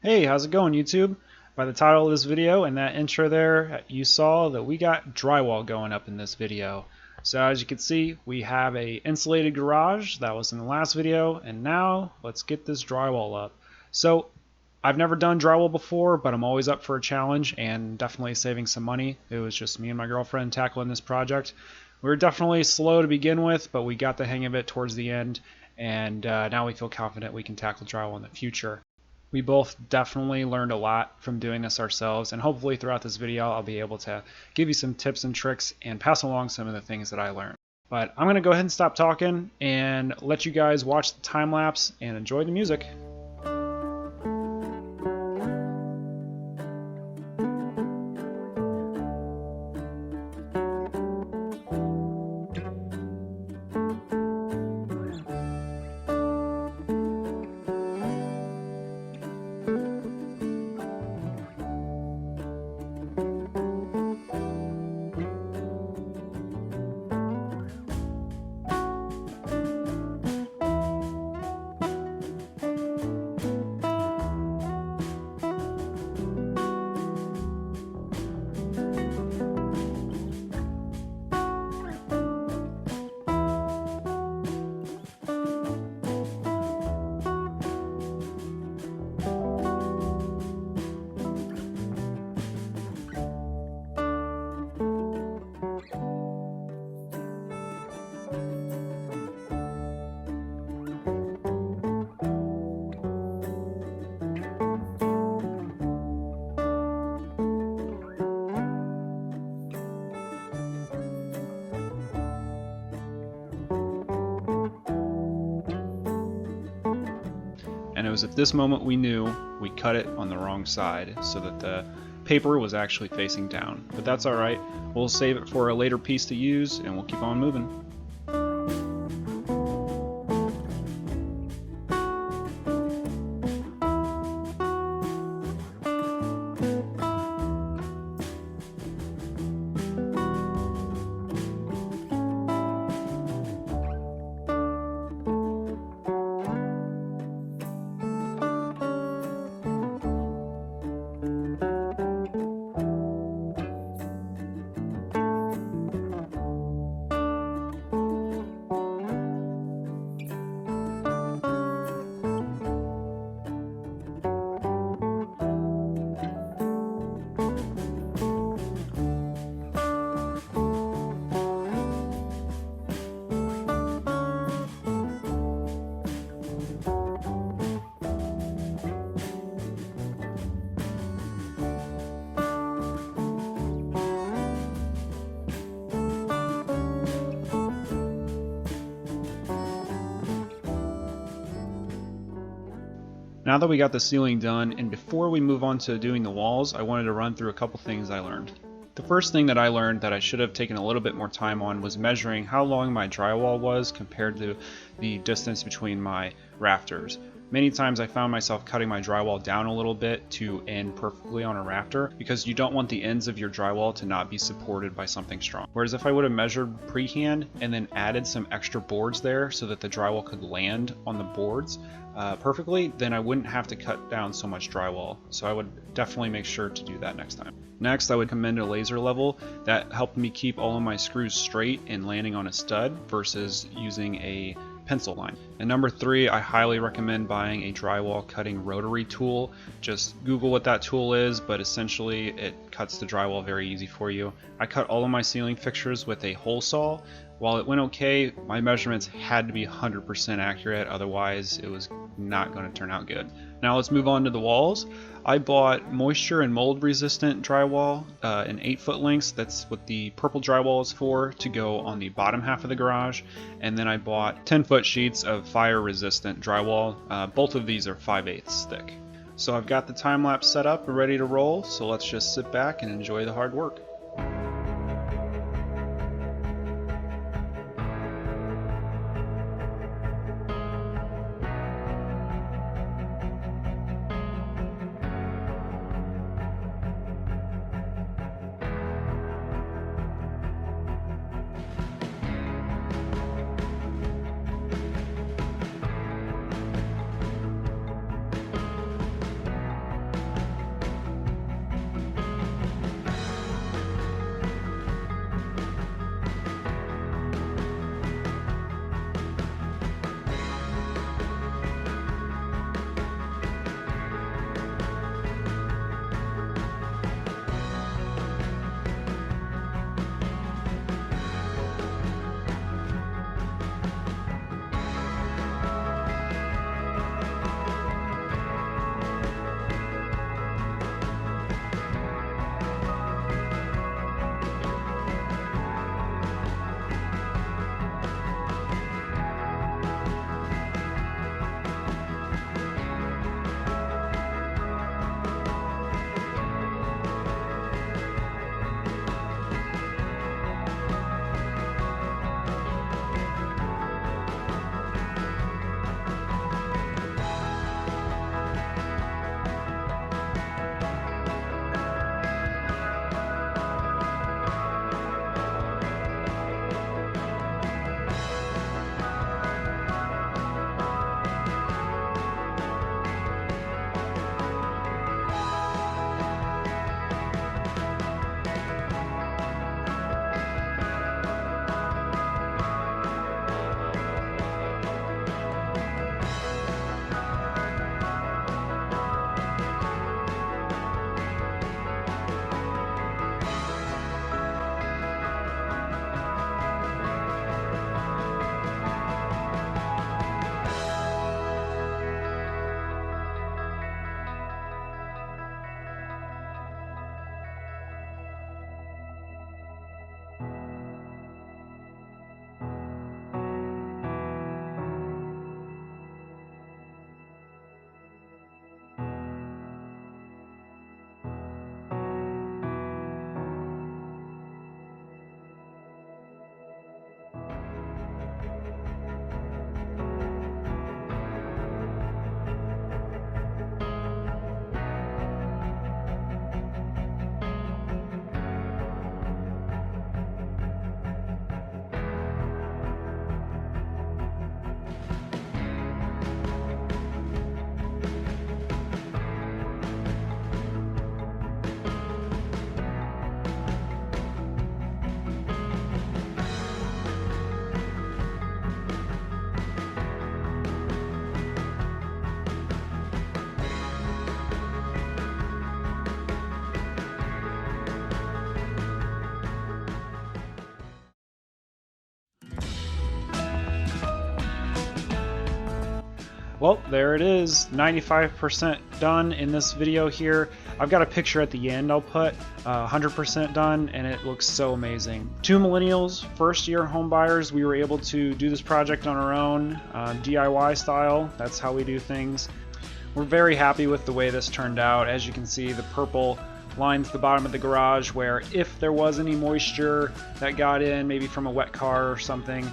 Hey, how's it going, YouTube? By the title of this video and that intro there, you saw that we got drywall going up in this video. So as you can see, we have a insulated garage that was in the last video, and now let's get this drywall up. So I've never done drywall before, but I'm always up for a challenge and definitely saving some money. It was just me and my girlfriend tackling this project. We were definitely slow to begin with, but we got the hang of it towards the end, and now we feel confident we can tackle drywall in the future. We both definitely learned a lot from doing this ourselves, and hopefully throughout this video I'll be able to give you some tips and tricks and pass along some of the things that I learned. But I'm going to go ahead and stop talking and let you guys watch the time lapse and enjoy the music. And it was at this moment we knew we cut it on the wrong side so that the paper was actually facing down. But that's alright, we'll save it for a later piece to use and we'll keep on moving. Now that we got the ceiling done, and before we move on to doing the walls, I wanted to run through a couple things I learned. The first thing that I learned that I should have taken a little bit more time on was measuring how long my drywall was compared to the distance between my rafters. Many times I found myself cutting my drywall down a little bit to end perfectly on a rafter because you don't want the ends of your drywall to not be supported by something strong. Whereas if I would have measured pre-hand and then added some extra boards there so that the drywall could land on the boards perfectly, then I wouldn't have to cut down so much drywall. So I would definitely make sure to do that next time. Next, I would recommend a laser level. That helped me keep all of my screws straight and landing on a stud versus using a pencil line. And number 3, I highly recommend buying a drywall cutting rotary tool. Just Google what that tool is, but essentially it cuts the drywall very easy for you. I cut all of my ceiling fixtures with a hole saw. While it went okay, my measurements had to be 100% accurate, otherwise it was not going to turn out good. Now let's move on to the walls. I bought moisture and mold resistant drywall in 8-foot lengths. That's what the purple drywall is for, to go on the bottom half of the garage. And then I bought 10-foot sheets of fire resistant drywall. Both of these are 5/8 thick. So I've got the time lapse set up and ready to roll, so let's just sit back and enjoy the hard work. Well, there it is, 95% done in this video here. I've got a picture at the end I'll put, 100% done, and it looks so amazing. Two millennials, first-year home buyers, we were able to do this project on our own, DIY style. That's how we do things. We're very happy with the way this turned out. As you can see, the purple lines the bottom of the garage, where if there was any moisture that got in, maybe from a wet car or something,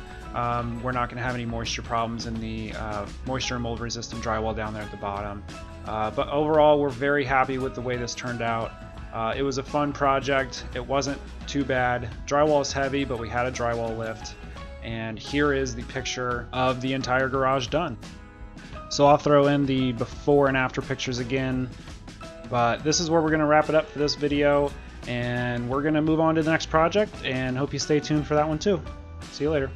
we're not going to have any moisture problems in the moisture and mold resistant drywall down there at the bottom. But overall, we're very happy with the way this turned out. It was a fun project. It wasn't too bad. Drywall is heavy, but we had a drywall lift. And here is the picture of the entire garage done. So I'll throw in the before and after pictures again. But this is where we're going to wrap it up for this video. And we're going to move on to the next project, and hope you stay tuned for that one too. See you later.